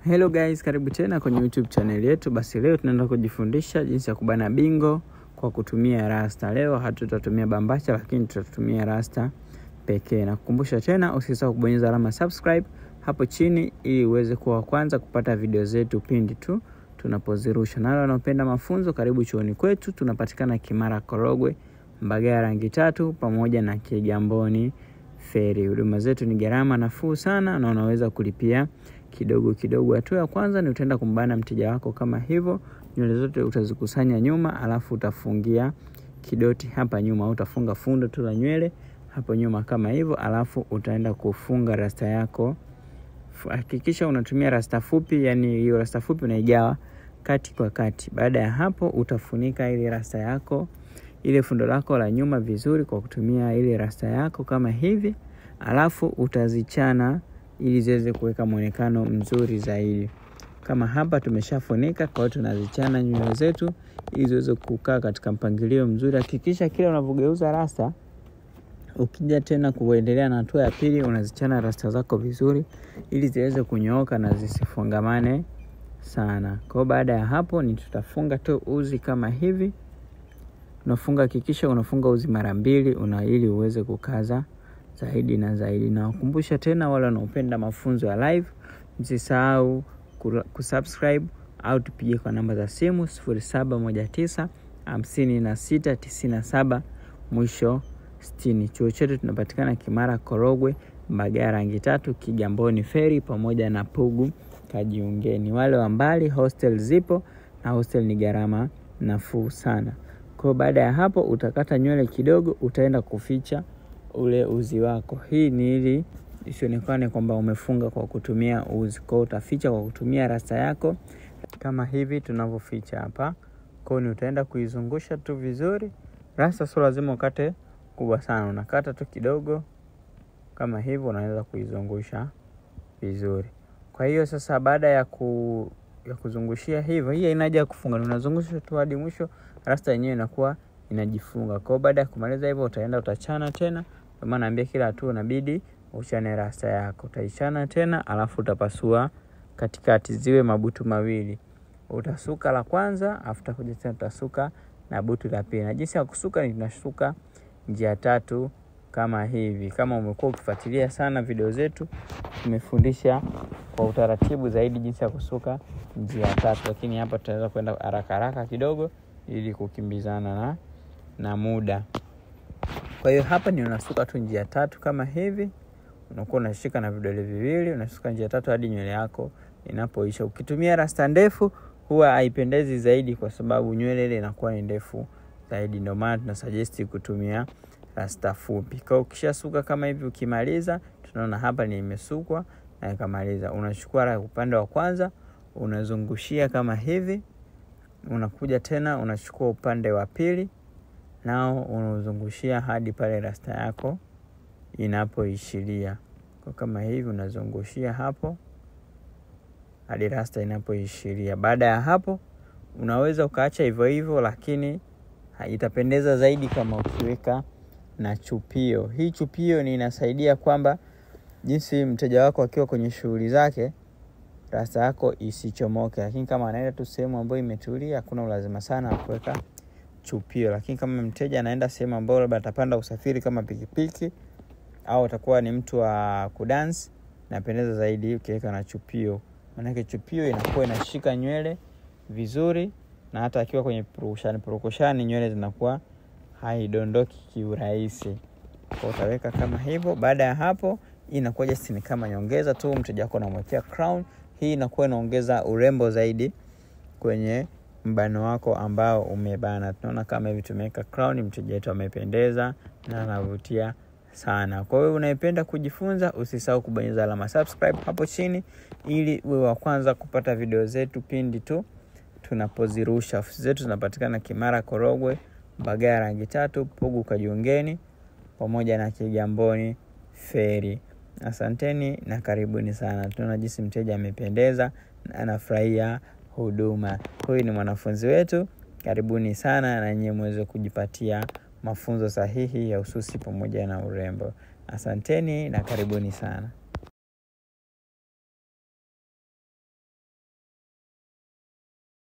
Hello guys, karibu tena kwenye YouTube channel yetu. Basi leo tunaenda kujifundisha jinsi ya kubana bingo kwa kutumia rasta. Leo hatutatumia bambacha lakini tutatumia rasta pekee. Na kukumbusha tena usisahau kubonyeza alama subscribe hapo chini ili uweze kuwa wa kwanza kupata video zetu pindi tu tunapozirusha. Na wale wanaopenda mafunzo, karibu chuoni kwetu. Tunapatikana Kimara Korogwe, Mbagala rangi 3 pamoja na Kigamboni Ferry. Huduma zetu ni gharama nafuu sana na unaweza kulipia kidogo kidogo. Hatua ya kwanza ni utaenda kumbana mteja wako kama hivyo. Nywele zote utazikusanya nyuma, alafu utafungia kidoti hapa nyuma. Utafunga fundo tu la nywele hapo nyuma kama hivyo, alafu utaenda kufunga rasta yako. Hakikisha unatumia rasta fupi, yani hiyo rasta fupi unaigawa kati kwa kati. Baada ya hapo utafunika ile rasta yako, ile fundo lako la nyuma vizuri kwa kutumia ile rasta yako kama hivi, alafu utazichana ili ziweze kuweka muonekano mzuri zaidi. Kama hapa tumeshafunika, kwa hiyo tunazichana nywele zetu ili ziweze kukaa katika mpangilio mzuri. Hakikisha kila unapogeuza rasta, ukija tena kuendelea na hatua ya pili, unazichana rasta zako vizuri ili ziweze kunyooka na zisifungamane sana. Kwa baada ya hapo ni tutafunga tu uzi kama hivi. Unafunga, hakikisha unafunga uzi mara 2 ili uweze kukaza zaidi na zaidi. Na kukumbusha tena wale wanaopenda mafunzo ya live, msisahau kusubscribe au tupige kwa namba za simu 0719 56 97 mwisho 60. Chuo chetu tunapatikana Kimara Korogwe, Mbagala rangi 3, Kigamboni Ferry pamoja na Pugu Kajiungeni. Wale wa mbali hostel zipo, na hostel ni gharama nafuu sana. Kwa baada ya hapo utakata nywele kidogo, utaenda kuficha ule uzi wako. Hii ni ili isionekane kwamba umefunga kwa kutumia uzi. Kwa utaficha kwa kutumia rasta yako kama hivi tunavyoficha hapa. Kwa ni utaenda kuizungusha tu vizuri. Rasta sio lazima ukate kubwa sana, unakata tu kidogo kama hivyo, unaweza kuizungusha vizuri. Kwa hiyo sasa baada ya kuzungushia hivyo, hii inaja kufunga, unazungusha tu hadi mwisho, rasta yenyewe inakuwa inajifunga. Kwa baada ya kumaliza hivyo utaenda utachana tena. Kwa maana naambia kila hatua inabidi uchane rasta yako. Utaichana tena, alafu utapasua katikati ziwe mabutu mawili. Utasuka la kwanza, afuta kuja tena utasuka na butu la pili. Na jinsi ya kusuka ni tunasuka njia 3 kama hivi. Kama umekuwa ukifuatilia sana video zetu, tumefundisha kwa utaratibu zaidi jinsi ya kusuka njia 3, lakini hapa tutaweza kwenda haraka kidogo ili kukimbizana na muda. Kwa hiyo hapa ni unasuka tu njia 3 kama hivi. Unakuwa unashika na vidole viwili, unasuka njia 3 hadi nywele yako inapoisha. Ukitumia rasta ndefu huwa haipendezi zaidi kwa sababu nywele ile inakuwa ni ndefu zaidi. Ndio maana tunasuggest kutumia rasta fupi. Kwa ukishasuka kama hivi, ukimaliza tunaona hapa ni imesukwa na ikamaliza. Unachukua upande wa kwanza, unazungushia kama hivi. Unakuja tena unachukua upande wa pili, nao unazungushia hadi pale rasta yako inapoishiria. Kwa kama hivi unazungushia hapo hadi rasta inapoishiria. Baada ya hapo unaweza ukaacha hivyo hivyo, lakini itapendeza zaidi kama ukiweka na chupio. Hii chupio ni inasaidia kwamba jinsi mteja wako akiwa kwenye shughuli zake, rasta yako isichomoke. Lakini kama anaenda tu sehemu ambayo imetulia, hakuna lazima sana kuweka chupio. Lakini kama mteja anaenda sehemu ambayo labda atapanda usafiri kama pikipiki au atakuwa ni mtu wa kudance, napendeza zaidi ukiweka na chupio. Maana chupio inakuwa inashika nywele vizuri, na hata akiwa kwenye purukushani nywele zinakuwa haidondoki kiurahisi. Kwa utaweka kama hivyo. Baada ya hapo inakuwa just ni kama nyongeza tu, mteja wako anamwekea crown. Hii inakuwa inaongeza urembo zaidi kwenye mbano wako ambao umebana. Tunaona kama hivi tumeweka crown, mteja wetu amependeza na anavutia sana. Kwa hiyo unaipenda kujifunza, usisahau kubonyeza alama subscribe hapo chini ili uwe wa kwanza kupata video zetu pindi tu tunapozirusha. Ofisi zetu zinapatikana Kimara Korogwe, Mbagala rangi 3, Pugu Kajiungeni pamoja na Kigamboni Ferry. Asanteni na karibuni sana. Tunaona jinsi mteja amependeza na anafurahia huduma. Huyu ni mwanafunzi wetu. Karibuni sana na nyinyi muweze kujipatia mafunzo sahihi ya ususi pamoja na urembo. Asanteni na karibuni sana.